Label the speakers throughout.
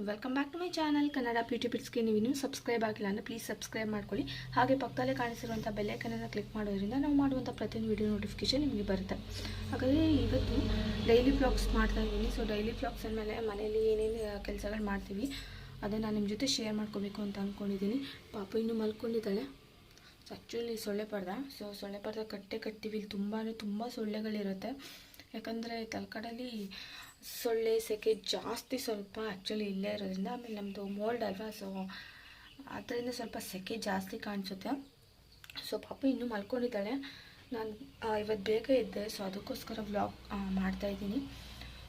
Speaker 1: Welcome back to my channel Kannada beauty ಟಿಪ್ಸ್ಗೆ. ನೀವು ಇನ್ನೂ ಸಬ್ಸ್ಕ್ರೈಬ್ ಆಗಿಲ್ಲ ಅಂದರೆ ಪ್ಲೀಸ್ ಸಬ್ಸ್ಕ್ರೈಬ್ ಮಾಡ್ಕೊಳ್ಳಿ. ಹಾಗೆ ಪಕ್ಕದಲ್ಲೇ ಕಾಣಿಸಿರುವಂಥ ಬೆಲ್ ಐಕನನ್ನು ಕ್ಲಿಕ್ ಮಾಡೋದ್ರಿಂದ ನಾವು ಮಾಡುವಂಥ ಪ್ರತಿಯೊಂದು ವಿಡಿಯೋ ನೋಟಿಫಿಕೇಶನ್ ನಿಮಗೆ ಬರುತ್ತೆ. ಹಾಗಾದರೆ ಇವತ್ತು ಡೈಲಿ ವ್ಲಾಗ್ಸ್ ಮಾಡ್ತಾ ಇದ್ದೀನಿ. ಸೊ ಡೈಲಿ ವ್ಲಾಗ್ಸ್ ಅಂದಮೇಲೆ ಮನೇಲಿ ಏನೇನು ಕೆಲಸಗಳು ಮಾಡ್ತೀವಿ ಅದನ್ನು ನಾನು ನಿಮ್ಮ ಜೊತೆ ಶೇರ್ ಮಾಡ್ಕೋಬೇಕು ಅಂತ ಅಂದ್ಕೊಂಡಿದ್ದೀನಿ. ಪಾಪ ಇನ್ನೂ ಮಲ್ಕೊಂಡಿದ್ದಾಳೆ. ಆ್ಯಕ್ಚುಲಿ ಸೊಳ್ಳೆ ಪರ್ದ ಕಟ್ತೀವಿ. ಇಲ್ಲಿ ತುಂಬ ಸೊಳ್ಳೆಗಳಿರುತ್ತೆ. ಯಾಕಂದರೆ ತಲಕಾಡಲ್ಲಿ ಸೊಳ್ಳೆ ಸೆಕೆ ಜಾಸ್ತಿ ಸ್ವಲ್ಪ ಆ್ಯಕ್ಚುಲಿ ಇಲ್ಲೇ ಇರೋದ್ರಿಂದ. ಆಮೇಲೆ ನಮ್ಮದು ಮೋಲ್ಡ್ ಅಲ್ವಾ, ಸೊ ಅದರಿಂದ ಸ್ವಲ್ಪ ಸೆಕೆ ಜಾಸ್ತಿ ಕಾಣಿಸುತ್ತೆ. ಸೊ ಪಾಪ ಇನ್ನೂ ಮಲ್ಕೊಂಡಿದ್ದಾಳೆ. ನಾನು ಇವತ್ತು ಬೇಗ ಇದ್ದೆ, ಸೊ ಅದಕ್ಕೋಸ್ಕರ ವ್ಲಾಗ್ ಮಾಡ್ತಾಯಿದ್ದೀನಿ.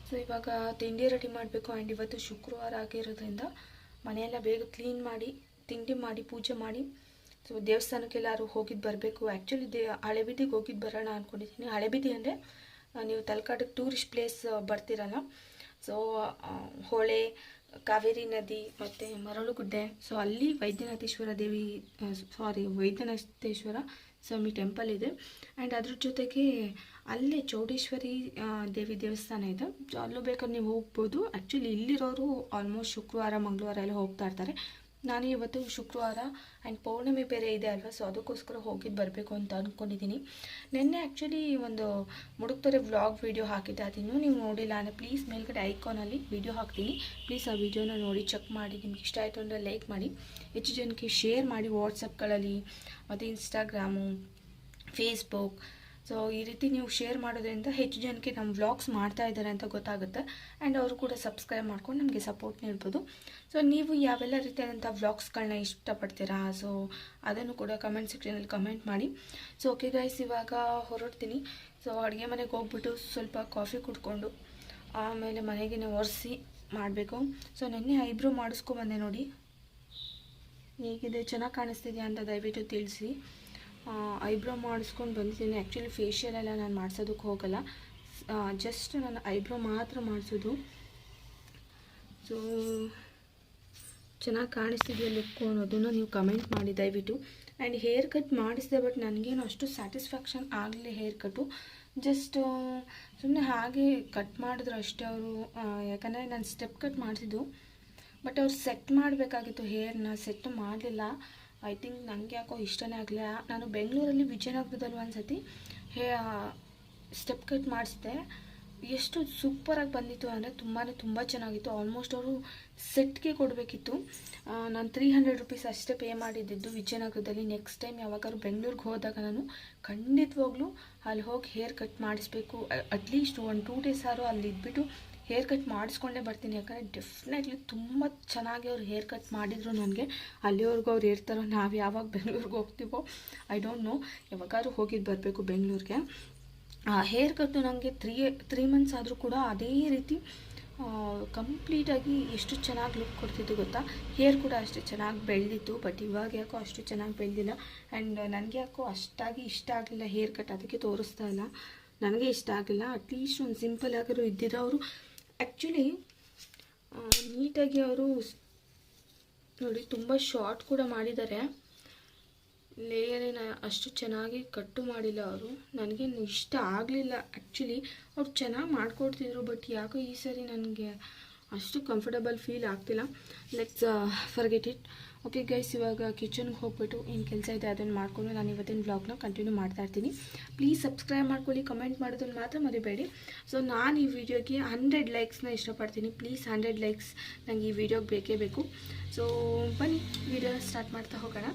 Speaker 1: ಸೊ ಇವಾಗ ತಿಂಡಿ ರೆಡಿ ಮಾಡಬೇಕು. ಆ್ಯಂಡ್ ಇವತ್ತು ಶುಕ್ರವಾರ ಆಗಿರೋದ್ರಿಂದ ಮನೆಯೆಲ್ಲ ಬೇಗ ಕ್ಲೀನ್ ಮಾಡಿ ತಿಂಡಿ ಮಾಡಿ ಪೂಜೆ ಮಾಡಿ ಸೊ ದೇವಸ್ಥಾನಕ್ಕೆಲ್ಲರೂ ಹೋಗಿದ್ದು ಬರಬೇಕು. ಆ್ಯಕ್ಚುಲಿ ಹಳೆಬೀದಿಗೆ ಹೋಗಿದ್ದು ಬರೋಣ ಅಂದ್ಕೊಂಡಿದ್ದೀನಿ. ಹಳೆಬೀದಿ ಅಂದರೆ ನೀವು ತಲಕಾಡಿಗೆ ಟೂರಿಸ್ಟ್ ಪ್ಲೇಸ್ ಬರ್ತೀರಲ್ಲ, ಸೊ ಹೊಳೆ, ಕಾವೇರಿ ನದಿ ಮತ್ತು ಮರಳುಗುಡ್ಡೆ, ಸೊ ಅಲ್ಲಿ ವೈದ್ಯನಾಥೇಶ್ವರ ಸ್ವಾಮಿ ಟೆಂಪಲ್ ಇದೆ. ಆ್ಯಂಡ್ ಅದ್ರ ಜೊತೆಗೆ ಅಲ್ಲೇ ಚೌಡೇಶ್ವರಿ ದೇವಿ ದೇವಸ್ಥಾನ ಇದೆ. ಸೊ ಅಲ್ಲೂ ಬೇಕಾದ್ರೆ ನೀವು ಹೋಗ್ಬೋದು. ಆ್ಯಕ್ಚುಲಿ ಇಲ್ಲಿರೋರು ಆಲ್ಮೋಸ್ಟ್ ಶುಕ್ರವಾರ ಮಂಗಳವಾರ ಎಲ್ಲ ಹೋಗ್ತಾ ಇರ್ತಾರೆ. ನಾನು ಇವತ್ತು ಶುಕ್ರವಾರ ಆ್ಯಂಡ್ ಪೌರ್ಣಮಿ ಬೇರೆ ಇದೆ ಅಲ್ವಾ, ಸೊ ಅದಕ್ಕೋಸ್ಕರ ಹೋಗಿದ್ದು ಬರಬೇಕು ಅಂತ ಅಂದ್ಕೊಂಡಿದ್ದೀನಿ. ನಿನ್ನೆ ಆ್ಯಕ್ಚುಲಿ ಒಂದು ಮುಡುಕ್ತಾರೆ ವ್ಲಾಗ್ ವೀಡಿಯೋ ಹಾಕಿದ್ದೆ. ಅದನ್ನು ನೀವು ನೋಡಿಲ್ಲ ಅಂದರೆ ಪ್ಲೀಸ್ ಮೇಲ್ಗಡೆ ಐಕಾನಲ್ಲಿ ವೀಡಿಯೋ ಹಾಕ್ತೀನಿ. ಪ್ಲೀಸ್ ಆ ವಿಡಿಯೋನ ನೋಡಿ ಚೆಕ್ ಮಾಡಿ. ನಿಮ್ಗೆ ಇಷ್ಟ ಆಯಿತು ಅಂದರೆ ಲೈಕ್ ಮಾಡಿ, ಹೆಚ್ಚು ಜನಕ್ಕೆ ಶೇರ್ ಮಾಡಿ ವಾಟ್ಸಪ್ಗಳಲ್ಲಿ ಮತ್ತು ಇನ್ಸ್ಟಾಗ್ರಾಮು, ಫೇಸ್ಬುಕ್. ಸೊ ಈ ರೀತಿ ನೀವು ಶೇರ್ ಮಾಡೋದ್ರಿಂದ ಹೆಚ್ಚು ಜನಕ್ಕೆ ನಮ್ಮ ವ್ಲಾಗ್ಸ್ ಮಾಡ್ತಾ ಇದ್ದಾರೆ ಅಂತ ಗೊತ್ತಾಗುತ್ತೆ. ಆ್ಯಂಡ್ ಅವರು ಕೂಡ ಸಬ್ಸ್ಕ್ರೈಬ್ ಮಾಡ್ಕೊಂಡು ನಮಗೆ ಸಪೋರ್ಟ್ ನೀಡ್ಬೋದು. ಸೊ ನೀವು ಯಾವೆಲ್ಲ ರೀತಿಯಾದಂಥ ವ್ಲಾಗ್ಸ್ಗಳನ್ನ ಇಷ್ಟಪಡ್ತೀರಾ, ಸೊ ಅದನ್ನು ಕೂಡ ಕಮೆಂಟ್ ಸೆಕ್ಷನಲ್ಲಿ ಕಮೆಂಟ್ ಮಾಡಿ. ಸೊ ಓಕೆ ಗೈಸ್, ಇವಾಗ ಹೊರಡ್ತೀನಿ. ಸೊ ಅಡುಗೆ ಮನೆಗೆ ಹೋಗ್ಬಿಟ್ಟು ಸ್ವಲ್ಪ ಕಾಫಿ ಕುಡ್ಕೊಂಡು ಆಮೇಲೆ ಮನೆಗೆ ಒರೆಸಿ ಮಾಡಬೇಕು. ಸೊ ನಿನ್ನೆ ಐಬ್ರೋ ಮಾಡಿಸ್ಕೊಬಂದೆ ನೋಡಿ. ಹೇಗಿದೆ, ಚೆನ್ನಾಗಿ ಕಾಣಿಸ್ತಿದೆಯಾ ಅಂತ ದಯವಿಟ್ಟು ತಿಳಿಸಿ. ಐಬ್ರೋ ಮಾಡಿಸ್ಕೊಂಡು ಬಂದಿದ್ದೀನಿ. ಆ್ಯಕ್ಚುಲಿ ಫೇಶಿಯಲ್ ಎಲ್ಲ ನಾನು ಮಾಡ್ಸೋದಕ್ಕೆ ಹೋಗಲ್ಲ, ಜಸ್ಟ್ ನಾನು ಐಬ್ರೋ ಮಾತ್ರ ಮಾಡಿಸೋದು. ಸೊ ಚೆನ್ನಾಗಿ ಕಾಣಿಸ್ತಿದೆಯಾ ಲುಕ್ಕು ಅನ್ನೋದನ್ನು ನೀವು ಕಮೆಂಟ್ ಮಾಡಿ ದಯವಿಟ್ಟು. ಆ್ಯಂಡ್ ಹೇರ್ ಕಟ್ ಮಾಡಿಸಿದೆ, ಬಟ್ ನನಗೇನು ಅಷ್ಟು ಸ್ಯಾಟಿಸ್ಫ್ಯಾಕ್ಷನ್ ಆಗಲಿ ಹೇರ್ ಕಟ್ಟು. ಜಸ್ಟ್ ಸುಮ್ಮನೆ ಹಾಗೆ ಕಟ್ ಮಾಡಿದ್ರು ಅಷ್ಟೇ ಅವರು. ಯಾಕಂದರೆ ನಾನು ಸ್ಟೆಪ್ ಕಟ್ ಮಾಡಿಸಿದ್ದು, ಬಟ್ ಅವ್ರು ಸೆಟ್ ಮಾಡಬೇಕಾಗಿತ್ತು ಹೇರ್ನ, ಸೆಟ್ ಮಾಡಲಿಲ್ಲ. ಐ ಥಿಂಕ್ ನನಗೆ ಯಾಕೋ ಇಷ್ಟನೇ ಆಗಲಿಲ್ಲ. ನಾನು ಬೆಂಗಳೂರಲ್ಲಿ ವಿಜಯನಗರದಲ್ಲಿ ಒಂದು ಸತಿ ಸ್ಟೆಪ್ ಕಟ್ ಮಾಡಿಸಿದೆ. ಎಷ್ಟು ಸೂಪರಾಗಿ ಬಂದಿತ್ತು ಅಂದರೆ ತುಂಬ ಚೆನ್ನಾಗಿತ್ತು. ಆಲ್ಮೋಸ್ಟ್ ಅವರು ಸೆಟ್ಗೆ ಕೊಡಬೇಕಿತ್ತು. ನಾನು 300 ರೂಪೀಸ್ ಅಷ್ಟೇ ಪೇ ಮಾಡಿದ್ದು ವಿಜಯನಗರದಲ್ಲಿ. ನೆಕ್ಸ್ಟ್ ಟೈಮ್ ಯಾವಾಗಾದ್ರು ಬೆಂಗಳೂರಿಗೆ ಹೋದಾಗ ನಾನು ಖಂಡಿತವಾಗ್ಲೂ ಅಲ್ಲಿ ಹೋಗಿ ಹೇರ್ ಕಟ್ ಮಾಡಿಸ್ಬೇಕು. ಅಟ್ಲೀಸ್ಟ್ 1-2 ಡೇಸ್ ಆದರೂ ಅಲ್ಲಿ ಇದ್ಬಿಟ್ಟು ಹೇರ್ ಕಟ್ ಮಾಡಿಸ್ಕೊಂಡೇ ಬರ್ತೀನಿ. ಯಾಕಂದರೆ ಡೆಫಿನೆಟ್ಲಿ ತುಂಬ ಚೆನ್ನಾಗಿ ಅವ್ರು ಹೇರ್ ಕಟ್ ಮಾಡಿದರು ನನಗೆ. ಅಲ್ಲಿವರೆಗೂ ಅವ್ರು ಇರ್ತಾರೋ, ನಾವು ಯಾವಾಗ ಬೆಂಗಳೂರಿಗೆ ಹೋಗ್ತೀವೋ ಐ ಡೋಂಟ್ ನೋ. ಯಾವಾಗಾದ್ರೂ ಹೋಗಿದ್ದು ಬರಬೇಕು ಬೆಂಗಳೂರಿಗೆ. ಹೇರ್ ಕಟ್ಟು ನನಗೆ 3 ಮಂತ್ಸ್ ಆದರೂ ಕೂಡ ಅದೇ ರೀತಿ ಕಂಪ್ಲೀಟಾಗಿ ಎಷ್ಟು ಚೆನ್ನಾಗಿ ಲುಕ್ ಕೊಡ್ತಿತ್ತು ಗೊತ್ತಾ. ಹೇರ್ ಕೂಡ ಅಷ್ಟೇ ಚೆನ್ನಾಗಿ ಬೆಳೆದಿತ್ತು. ಬಟ್ ಇವಾಗ ಯಾಕೋ ಅಷ್ಟು ಚೆನ್ನಾಗಿ ಬೆಳೆದಿಲ್ಲ. ಆ್ಯಂಡ್ ನನಗೆ ಯಾಕೋ ಅಷ್ಟಾಗಿ ಇಷ್ಟ ಆಗಲಿಲ್ಲ ಹೇರ್ ಕಟ್, ಅದಕ್ಕೆ ತೋರಿಸ್ತಾ ಇಲ್ಲ. ನನಗೆ ಇಷ್ಟ ಆಗಲಿಲ್ಲ. ಅಟ್ಲೀಸ್ಟ್ ಒಂದು ಸಿಂಪಲ್ ಆಗಿರೋ ಇದ್ದಿದ್ದು. ಅವರು ಆ್ಯಕ್ಚುಲಿ ನೀಟಾಗಿ ಅವರು ನೋಡಿ ತುಂಬ ಶಾರ್ಟ್ ಕೂಡ ಮಾಡಿದ್ದಾರೆ. ಲೇಯರೇನ ಅಷ್ಟು ಚೆನ್ನಾಗಿ ಕಟ್ಟು ಮಾಡಿಲ್ಲ ಅವರು. ನನಗೇನು ಇಷ್ಟ ಆಗಲಿಲ್ಲ ಆ್ಯಕ್ಚುಲಿ. ಅವ್ರು ಚೆನ್ನಾಗಿ ಮಾಡಿಕೊಡ್ತಿದ್ರು, ಬಟ್ ಯಾಕೋ ಈ ಸರಿ ನನಗೆ ಅಷ್ಟು ಕಂಫರ್ಟಬಲ್ ಫೀಲ್ ಆಗ್ತಿಲ್ಲ. Let's forget it. Okay guys, ಇವಾಗ ಕಿಚನ್ಗೆ ಹೋಗ್ಬಿಟ್ಟು ಏನು ಕೆಲಸ ಇದೆ ಅದನ್ನು ಮಾಡಿಕೊಂಡು ನಾನು ಇವತ್ತಿನ ವ್ಲಾಗ್ನ ಕಂಟಿನ್ಯೂ ಮಾಡ್ತಾಯಿರ್ತೀನಿ. ಪ್ಲೀಸ್ ಸಬ್ಸ್ಕ್ರೈಬ್ ಮಾಡ್ಕೊಳ್ಳಿ, ಕಮೆಂಟ್ ಮಾಡೋದನ್ನು ಮಾತ್ರ ಮರಿಬೇಡಿ. ಸೊ ನಾನು ಈ ವಿಡಿಯೋಗೆ 100 ಲೈಕ್ಸ್ನ ಇಷ್ಟಪಡ್ತೀನಿ. ಪ್ಲೀಸ್ 100 ಲೈಕ್ಸ್ ನನಗೆ ಈ ವಿಡಿಯೋಗೆ ಬೇಕೇ ಬೇಕು. ಸೊ ಬನ್ನಿ ವಿಡಿಯೋನ ಸ್ಟಾರ್ಟ್ ಮಾಡ್ತಾ ಹೋಗೋಣ.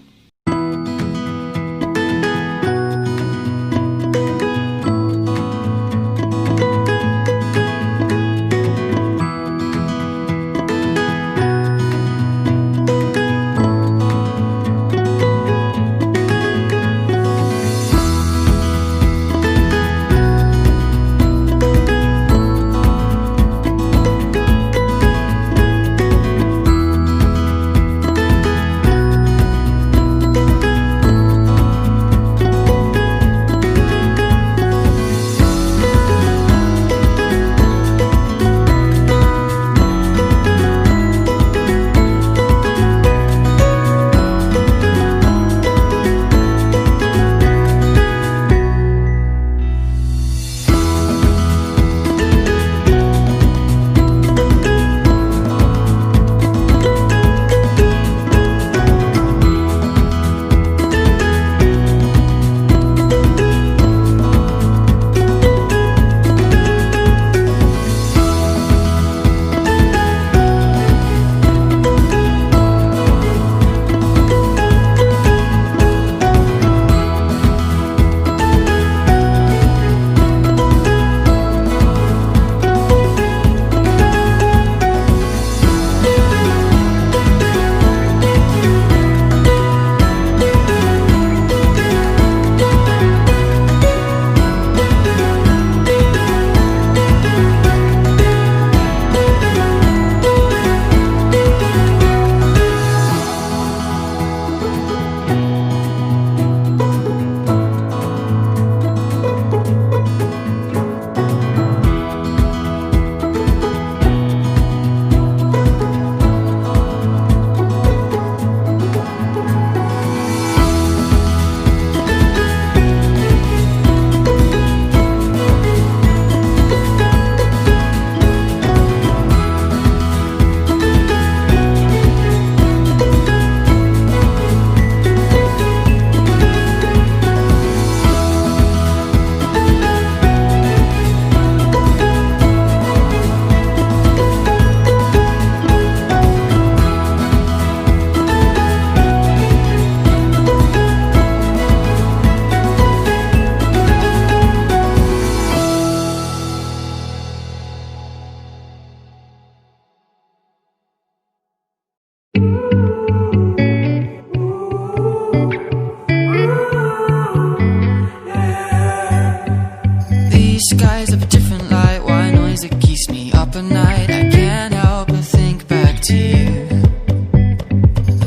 Speaker 2: eyes of a different light, white noise that keeps me up at night. I can't help but think back to you.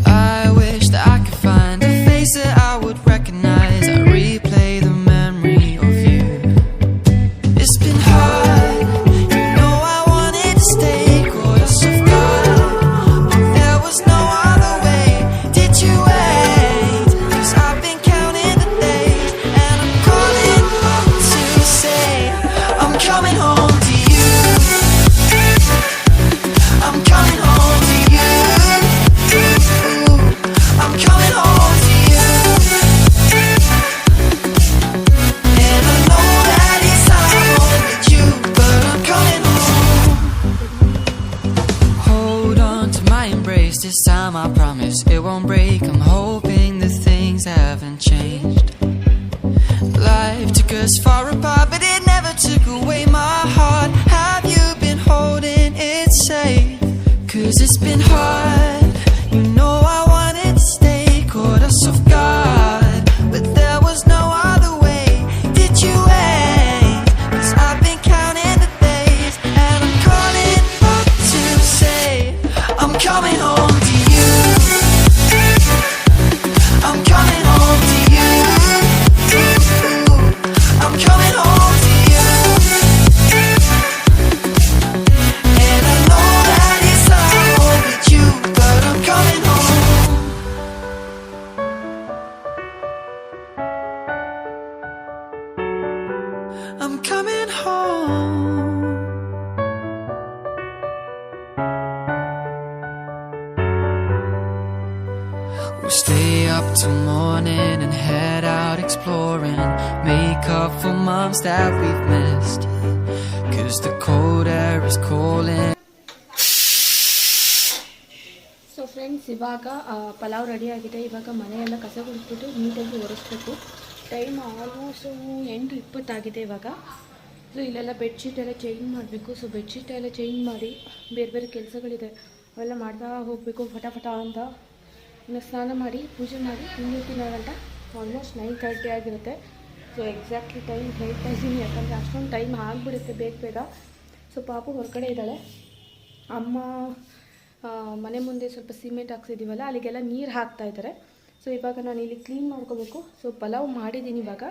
Speaker 2: I wish that I could find a face that I would recognize. I replay the memory of you. It's been hard, you know I wanted to stay, caught us off guard, but there was no other way. Did you wait? 'Cause I've been counting the days, and I'm calling up to say I'm coming home to you. I'm coming home to you. I'm coming home to you. And I know that it's hard with you, but I'm coming home. Hold on to my embrace, this time I promise it won't break. I'm hoping that things haven't changed. Life took us far apart, but it never took away my heart. Have you been holding it safe? 'Cause it's been hard, you know I wanted to stay, caught us off guard, but there was no other way. Did you wait? 'Cause I've been counting the days, and I'm calling up to say I'm coming home to you. I'm coming home to you. I'm coming home to you. And I know that it's hard with you, but I'm coming home. I'm coming home. We'll stay up till morning and head out exploring, make up for months that we've missed, 'cause the cold air is calling.
Speaker 1: So friends, ಇವಾಗ pulao ready ಆಗಿದೆ. ಇವಾಗ ಮನೆಯೆಲ್ಲ ಕಸ ಗುಡಿಸ್ಬಿಟ್ಟು ನೀಟಾಗಿ ಒರೆಸ್ಬೇಕು. Time almost 8:20 ಇವಾಗ. So ಇಲ್ಲೆಲ್ಲ bedsheet ಎಲ್ಲ change ಮಾಡಬೇಕು. ಸೊ ಬೆಡ್ಶೀಟ್ ಎಲ್ಲ ಚೇಂಜ್ ಮಾಡಿ ಬೇರೆ ಬೇರೆ ಕೆಲಸಗಳಿದೆ, ಅವೆಲ್ಲ ಮಾಡ್ತಾ ಹೋಗಬೇಕು ಫಟಾಫಟ ಅಂತ. ಇನ್ನು ಸ್ನಾನ ಮಾಡಿ ಪೂಜೆ ಮಾಡಿ ತಿನ್ನೋ ಗಂಟ ಆಲ್ಮೋಸ್ಟ್ 9:30 ಆಗಿರುತ್ತೆ. ಸೊ ಎಕ್ಸಾಕ್ಟ್ಲಿ ಟೈಮ್ ಹೇಳ್ತಾ ಇದ್ದೀನಿ, ಯಾಕಂದರೆ ಅಷ್ಟೊಂದು ಟೈಮ್ ಆಗಿಬಿಡುತ್ತೆ ಬೇಗ. ಸೊ ಪಾಪು ಹೊರಗಡೆ ಇದ್ದಾಳೆ. ಅಮ್ಮ ಮನೆ ಮುಂದೆ ಸ್ವಲ್ಪ ಸಿಮೆಂಟ್ ಹಾಕ್ಸಿದ್ದೀವಲ್ಲ, ಅಲ್ಲಿಗೆಲ್ಲ ನೀರು ಹಾಕ್ತಾ ಇದ್ದಾರೆ. ಸೊ ಇವಾಗ ನಾನು ಇಲ್ಲಿ ಕ್ಲೀನ್ ಮಾಡ್ಕೋಬೇಕು. ಸೊ ಪಲಾವ್ ಮಾಡಿದ್ದೀನಿ. ಇವಾಗ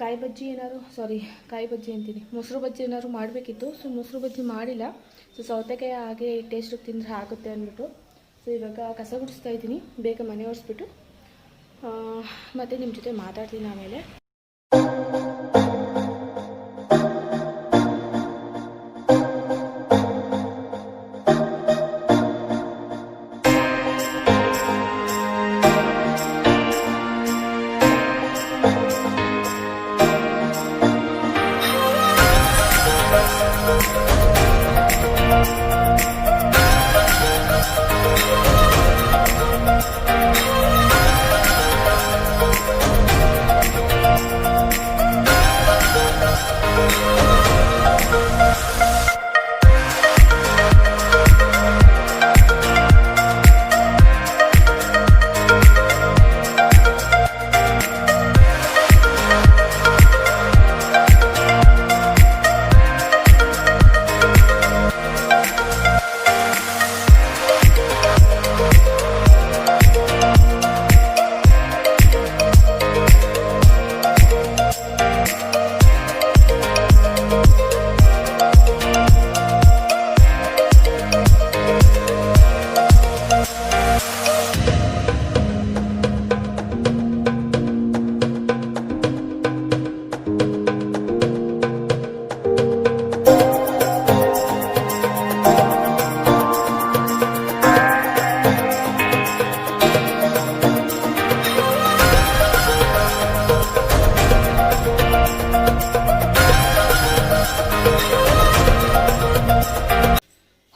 Speaker 1: ಕಾಯಿ ಬಜ್ಜಿ ಅಂತೀನಿ, ಮೊಸರು ಬಜ್ಜಿ ಏನಾದ್ರು ಮಾಡಬೇಕಿತ್ತು. ಸೊ ಮೊಸರು ಬಜ್ಜಿ ಮಾಡಿಲ್ಲ. ಸೊ ಸೌತೆಕಾಯಿ ಹಾಗೆ ಟೇಸ್ಟಿಗೆ ತಿಂದರೆ ಆಗುತ್ತೆ ಅಂದ್ಬಿಟ್ಟು. ಸೊ ಇವಾಗ ಕಸ ಗುಡಿಸ್ತಾ ಇದ್ದೀನಿ, ಬೇಗ ಮನೆ ಒರೆಸ್ಬಿಟ್ಟು ಮತ್ತು ನಿಮ್ಮ ಜೊತೆ ಮಾತಾಡ್ತೀನಿ ಆಮೇಲೆ.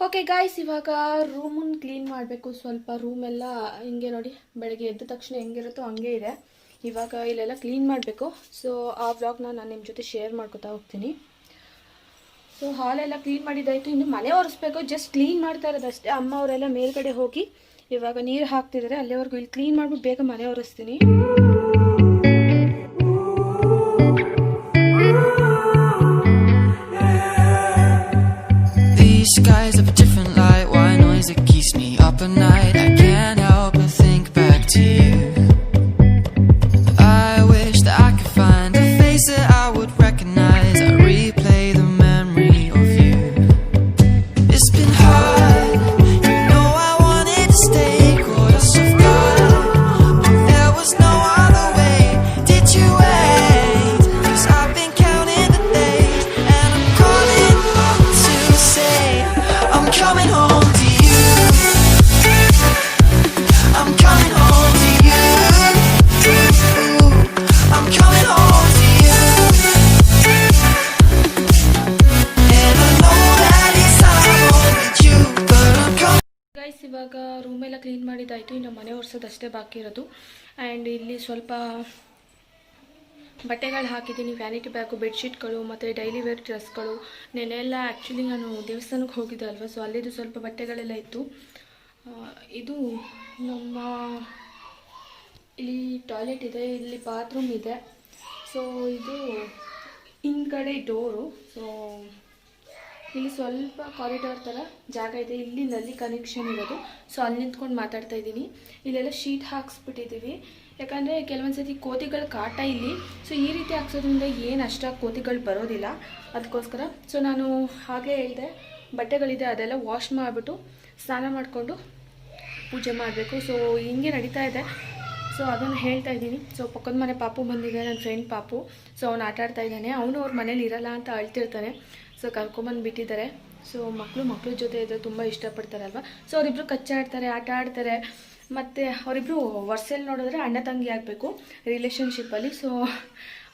Speaker 1: ಓಕೆ ಗಾಯ್ಸ್, ಇವಾಗ ರೂಮನ್ನು ಕ್ಲೀನ್ ಮಾಡಬೇಕು. ಸ್ವಲ್ಪ ರೂಮೆಲ್ಲ ಹಿಂಗೆ ನೋಡಿ, ಬೆಳಗ್ಗೆ ಎದ್ದ ತಕ್ಷಣ ಹೆಂಗಿರುತ್ತೋ ಹಂಗೆ ಇದೆ. ಇವಾಗ ಇಲ್ಲೆಲ್ಲ ಕ್ಲೀನ್ ಮಾಡಬೇಕು. ಸೊ ಆ ವ್ಲಾಗ್ನ ನಾನು ನಿಮ್ಮ ಜೊತೆ ಶೇರ್ ಮಾಡ್ಕೊತಾ ಹೋಗ್ತೀನಿ. ಸೊ ಹಾಲೆಲ್ಲ ಕ್ಲೀನ್ ಮಾಡಿದ್ದಾಯಿತು, ಇನ್ನು ಮನೆ ಒರೆಸ್ಬೇಕು. ಜಸ್ಟ್ ಕ್ಲೀನ್ ಮಾಡ್ತಾ ಇರೋದಷ್ಟೇ. ಅಮ್ಮ ಅವರೆಲ್ಲ ಮೇಲ್ಗಡೆ ಹೋಗಿ ಇವಾಗ ನೀರು ಹಾಕ್ತಿದ್ದಾರೆ. ಅಲ್ಲಿವರೆಗೂ ಇಲ್ಲಿ ಕ್ಲೀನ್ ಮಾಡಿಬಿಟ್ಟು ಬೇಗ ಮನೆ ಒರೆಸ್ತೀನಿ. ಕಂಪ್ಲೀಟ್ ಆಯಿತು. ಇನ್ನು ಮನೆ ಒರೆಸೋದಷ್ಟೇ ಬಾಕಿ ಇರೋದು. ಆ್ಯಂಡ್ ಇಲ್ಲಿ ಸ್ವಲ್ಪ ಬಟ್ಟೆಗಳು ಹಾಕಿದ್ದೀನಿ, ವ್ಯಾನಿಟಿ ಬ್ಯಾಗು, ಬೆಡ್ಶೀಟ್ಗಳು ಮತ್ತು ಡೈಲಿ ವೇರ್ ಡ್ರೆಸ್ಗಳು. ನೆನ್ನೆಲ್ಲ ಆ್ಯಕ್ಚುಲಿ ನಾನು ದೇವಸ್ಥಾನಕ್ಕೆ ಹೋಗಿದ್ದೆ ಅಲ್ವಾ, ಸೊ ಅಲ್ಲಿದ್ದು ಸ್ವಲ್ಪ ಬಟ್ಟೆಗಳೆಲ್ಲ ಇತ್ತು. ಇದು ನಮ್ಮ ಇಲ್ಲಿ ಟಾಯ್ಲೆಟ್ ಇದೆ, ಇಲ್ಲಿ ಬಾತ್ರೂಮ್ ಇದೆ. ಸೊ ಇದು ಹಿಂದ್ಗಡೆ ಡೋರು. ಸೊ ಇಲ್ಲಿ ಸ್ವಲ್ಪ ಕಾರಿಡಾರ್ ಥರ ಜಾಗ ಇದೆ, ಇಲ್ಲಿ ನಲ್ಲಿ ಕನೆಕ್ಷನ್ ಇರೋದು. ಸೊ ಅಲ್ಲಿ ನಿಂತ್ಕೊಂಡು ಮಾತಾಡ್ತಾ ಇದ್ದೀನಿ. ಇಲ್ಲೆಲ್ಲ ಶೀಟ್ ಹಾಕ್ಸ್ಬಿಟ್ಟಿದ್ದೀವಿ, ಯಾಕಂದರೆ ಕೆಲವೊಂದು ಸತಿ ಕೋತಿಗಳ ಕಾಟ ಇಲ್ಲಿ. ಸೊ ಈ ರೀತಿ ಹಾಕ್ಸೋದ್ರಿಂದ ಏನು ಅಷ್ಟಾಗಿ ಕೋತಿಗಳು ಬರೋದಿಲ್ಲ, ಅದಕ್ಕೋಸ್ಕರ. ಸೊ ನಾನು ಹಾಗೆ ಹೇಳಿದೆ, ಬಟ್ಟೆಗಳಿದೆ ಅದೆಲ್ಲ ವಾಶ್ ಮಾಡಿಬಿಟ್ಟು ಸ್ನಾನ ಮಾಡಿಕೊಂಡು ಪೂಜೆ ಮಾಡಬೇಕು. ಸೊ ಹಿಂಗೆ ನಡೀತಾ ಇದೆ. ಸೊ ಅದನ್ನು ಹೇಳ್ತಾ ಇದ್ದೀನಿ. ಸೊ ಪಕ್ಕದ ಮನೆ ಪಾಪು ಬಂದಿದೆ, ನನ್ನ ಫ್ರೆಂಡ್ ಪಾಪು. ಸೊ ಅವ್ನು ಆಟಾಡ್ತಾ ಇದ್ದಾನೆ. ಅವನು ಅವ್ರ ಮನೇಲಿ ಇರಲ್ಲ ಅಂತ ಅಳ್ತಿರ್ತಾನೆ. ಸೊ ಕರ್ಕೊಂಬಂದು ಬಿಟ್ಟಿದ್ದಾರೆ. ಸೊ ಮಕ್ಕಳ ಜೊತೆ ಇದ್ದರೆ ತುಂಬ ಇಷ್ಟಪಡ್ತಾರಲ್ವ. ಸೊ ಅವರಿಬ್ಬರು ಕಚ್ಚಾಡ್ತಾರೆ, ಆಟ ಆಡ್ತಾರೆ. ಮತ್ತು ಅವರಿಬ್ಬರು ವರ್ಷಲ್ಲಿ ನೋಡಿದ್ರೆ ಅಣ್ಣ ತಂಗಿ ಆಗಬೇಕು ರಿಲೇಷನ್ಶಿಪ್ಪಲ್ಲಿ. ಸೊ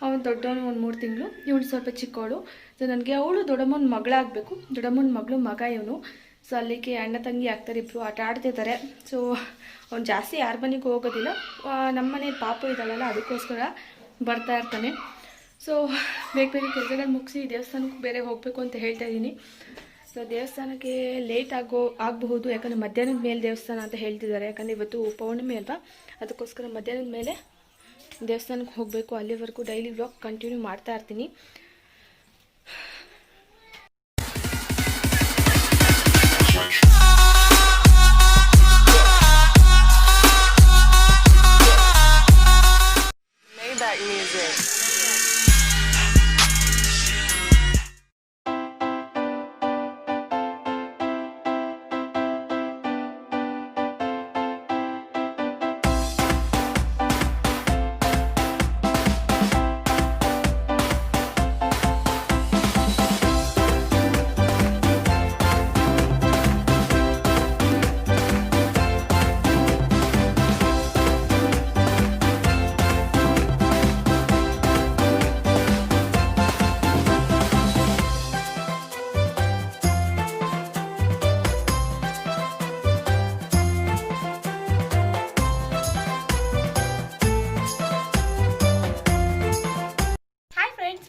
Speaker 1: ಅವನು ದೊಡ್ಡವನು, ಒಂದು 3 ತಿಂಗಳು, ಇವಳು ಸ್ವಲ್ಪ ಚಿಕ್ಕವಳು. ಸೊ ನನಗೆ ಅವಳು ದೊಡ್ಡಮ್ಮನ ಮಗಳಾಗಬೇಕು, ದೊಡ್ಡಮ್ಮನ ಮಗಳು ಮಗ ಇವನು. ಸೊ ಅಲ್ಲಿಗೆ ಅಣ್ಣ ತಂಗಿ ಆಗ್ತಾರೆ, ಇಬ್ಬರು ಆಟ ಆಡ್ತಿದ್ದಾರೆ. ಸೊ ಅವ್ನು ಜಾಸ್ತಿ ಯಾರ ಮನೆಗೂ ಹೋಗೋದಿಲ್ಲ, ನಮ್ಮ ಮನೇಲಿ ಪಾಪು ಇದ್ದಾಳಲ್ಲ ಅದಕ್ಕೋಸ್ಕರ ಬರ್ತಾ ಇರ್ತಾನೆ. ಸೊ ಬೇಗ ಕೆಲಸಗಳು ಮುಗಿಸಿ ದೇವಸ್ಥಾನಕ್ಕೂ ಬೇರೆ ಹೋಗಬೇಕು ಅಂತ ಹೇಳ್ತಾ ಇದ್ದೀನಿ. ಸೊ ದೇವಸ್ಥಾನಕ್ಕೆ ಲೇಟ್ ಆಗಬಹುದು, ಯಾಕಂದರೆ ಮಧ್ಯಾಹ್ನದ ಮೇಲೆ ದೇವಸ್ಥಾನ ಅಂತ ಹೇಳ್ತಿದ್ದಾರೆ. ಯಾಕಂದರೆ ಇವತ್ತು ಪೌರ್ಣಿಮೆ ಅಲ್ವಾ, ಅದಕ್ಕೋಸ್ಕರ ಮಧ್ಯಾಹ್ನದ ಮೇಲೆ ದೇವಸ್ಥಾನಕ್ಕೆ ಹೋಗಬೇಕು. ಅಲ್ಲಿವರೆಗೂ ಡೈಲಿ ವ್ಲಾಗ್ ಕಂಟಿನ್ಯೂ ಮಾಡ್ತಾ ಇರ್ತೀನಿ.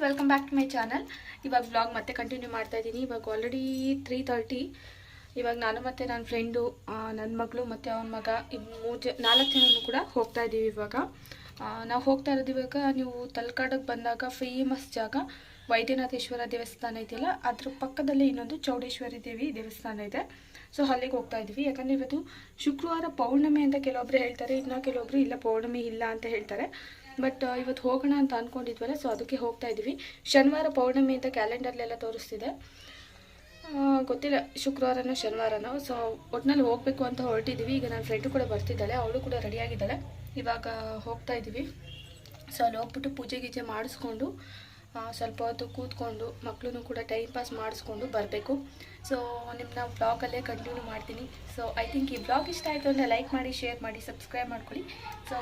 Speaker 1: Welcome back to my channel. ಇವಾಗ ವ್ಲಾಗ್ ಮತ್ತೆ ಕಂಟಿನ್ಯೂ ಮಾಡ್ತಾ ಇದ್ದೀನಿ. ಇವಾಗ ಆಲ್ರೆಡಿ 3:30. ಇವಾಗ ನಾನು ಮತ್ತು ನನ್ನ ಫ್ರೆಂಡು, ನನ್ನ ಮಗಳು ಮತ್ತು ಅವನ ಮಗ, 4 ಜನನೂ ಕೂಡ ಹೋಗ್ತಾ ಇದ್ದೀವಿ. ಇವಾಗ ನಾವು ಹೋಗ್ತಾ ಇರೋದು, ಇವಾಗ ನೀವು ತಲಕಾಡಿಗೆ ಬಂದಾಗ ಫೇಮಸ್ ಜಾಗ ವೈದ್ಯನಾಥೇಶ್ವರ ದೇವಸ್ಥಾನ ಇದೆಯಲ್ಲ, ಅದ್ರ ಪಕ್ಕದಲ್ಲಿ ಇನ್ನೊಂದು ಚೌಡೇಶ್ವರಿ ದೇವಿ ದೇವಸ್ಥಾನ ಇದೆ. ಸೊ ಅಲ್ಲಿಗೆ ಹೋಗ್ತಾ ಇದ್ದೀವಿ. ಯಾಕಂದರೆ ಇವತ್ತು ಶುಕ್ರವಾರ ಪೌರ್ಣಿಮೆ ಅಂತ ಕೆಲವೊಬ್ಬರು ಹೇಳ್ತಾರೆ, ಇನ್ನು ಕೆಲವೊಬ್ಬರು ಇಲ್ಲ ಪೌರ್ಣಿಮೆ ಇಲ್ಲ ಅಂತ ಹೇಳ್ತಾರೆ. ಬಟ್ ಇವತ್ತು ಹೋಗೋಣ ಅಂತ ಅಂದ್ಕೊಂಡಿದ್ವಲ್ಲ, ಸೊ ಅದಕ್ಕೆ ಹೋಗ್ತಾ ಇದ್ದೀವಿ. ಶನಿವಾರ ಪೌರ್ಣಿಮೆ ಅಂತ ಕ್ಯಾಲೆಂಡರ್ಲೆಲ್ಲ ತೋರಿಸ್ತಿದೆ, ಗೊತ್ತಿಲ್ಲ ಶುಕ್ರವಾರನೋ ಶನಿವಾರನೋ. ಸೊ ಒಟ್ಟಿನಲ್ಲಿ ಹೋಗಬೇಕು ಅಂತ ಹೊರಟಿದ್ದೀವಿ. ಈಗ ನನ್ನ ಫ್ರೆಂಡು ಕೂಡ ಬರ್ತಿದ್ದಾಳೆ, ಅವಳು ಕೂಡ ರೆಡಿಯಾಗಿದ್ದಾಳೆ. ಇವಾಗ ಹೋಗ್ತಾ ಇದ್ದೀವಿ. ಸೊ ಅಲ್ಲಿ ಹೋಗ್ಬಿಟ್ಟು ಪೂಜೆ ಗೀಜೆ ಮಾಡಿಸ್ಕೊಂಡು ಸ್ವಲ್ಪ ಹೊತ್ತು ಕೂತ್ಕೊಂಡು ಮಕ್ಕಳನ್ನು ಕೂಡ ಟೈಮ್ ಪಾಸ್ ಮಾಡಿಸ್ಕೊಂಡು ಬರಬೇಕು. ಸೊ ನಿಮ್ಮನ್ನ ವ್ಲಾಗಲ್ಲೇ ಕಂಟಿನ್ಯೂ ಮಾಡ್ತೀನಿ. ಸೊ ಐ ಥಿಂಕ್ ಈ ವ್ಲಾಗ್ ಇಷ್ಟ ಆಯಿತು ಅಂದರೆ ಲೈಕ್ ಮಾಡಿ, ಶೇರ್ ಮಾಡಿ, ಸಬ್ಸ್ಕ್ರೈಬ್ ಮಾಡ್ಕೊಳ್ಳಿ. ಸೊ